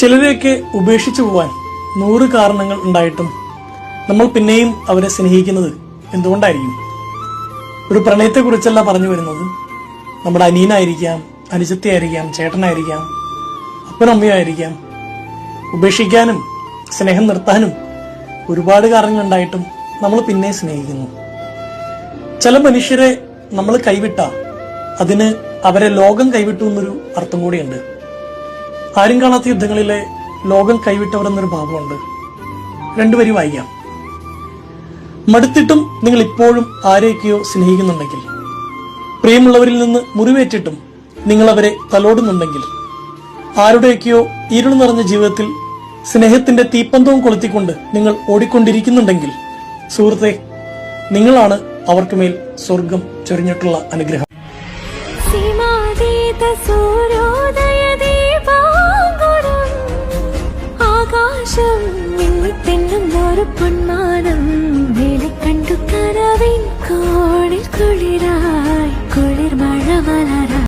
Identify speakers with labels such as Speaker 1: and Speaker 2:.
Speaker 1: ചിലരെയൊക്കെ ഉപേക്ഷിച്ചു പോവാൻ 100 കാരണങ്ങൾ ഉണ്ടായിട്ടും നമ്മൾ പിന്നെയും അവരെ സ്നേഹിക്കുന്നത് എന്തുകൊണ്ടായിരിക്കും? ഒരു പ്രണയത്തെക്കുറിച്ചല്ല പറഞ്ഞു വരുന്നത്. നമ്മുടെ അനിയനായിരിക്കാം, അനുജത്തിയായിരിക്കാം, ചേട്ടനായിരിക്കാം, അപ്പനമ്മയായിരിക്കാം. ഉപേക്ഷിക്കാനും സ്നേഹം നിർത്താനും ഒരുപാട് കാരണങ്ങളുണ്ടായിട്ടും നമ്മൾ പിന്നെ സ്നേഹിക്കുന്നു. ചില മനുഷ്യരെ നമ്മൾ കൈവിട്ട അതിന് അവരെ ലോകം കൈവിട്ടു എന്നൊരു അർത്ഥം കൂടിയുണ്ട്. ആരും കാണാത്ത യുദ്ധങ്ങളിലെ ലോകം കൈവിട്ടവർ എന്നൊരു ഭാവമുണ്ട്. 2 വരി വായിക്കാം. മടുത്തിട്ടും നിങ്ങൾ ഇപ്പോഴും ആരെയൊക്കെയോ സ്നേഹിക്കുന്നുണ്ടെങ്കിൽ, പ്രിയമുള്ളവരിൽ നിന്ന് മുറിവേറ്റിട്ടും നിങ്ങൾ അവരെ തലോടുന്നുണ്ടെങ്കിൽ, ആരുടെയൊക്കെയോ ഇരുൾ നിറഞ്ഞ ജീവിതത്തിൽ സ്നേഹത്തിന്റെ തീപ്പന്തവും കൊളുത്തിക്കൊണ്ട് നിങ്ങൾ ഓടിക്കൊണ്ടിരിക്കുന്നുണ്ടെങ്കിൽ, സുഹൃത്തെ, നിങ്ങളാണ് അവർക്ക് മേൽ സ്വർഗം ചൊരിഞ്ഞിട്ടുള്ള അനുഗ്രഹം.
Speaker 2: ആകാശം ഒരു പൊന്മാനം വേലി കണ്ടു കരവിൻ കോണിൽ കുളിരായി കുളിർ മഴ മലരാ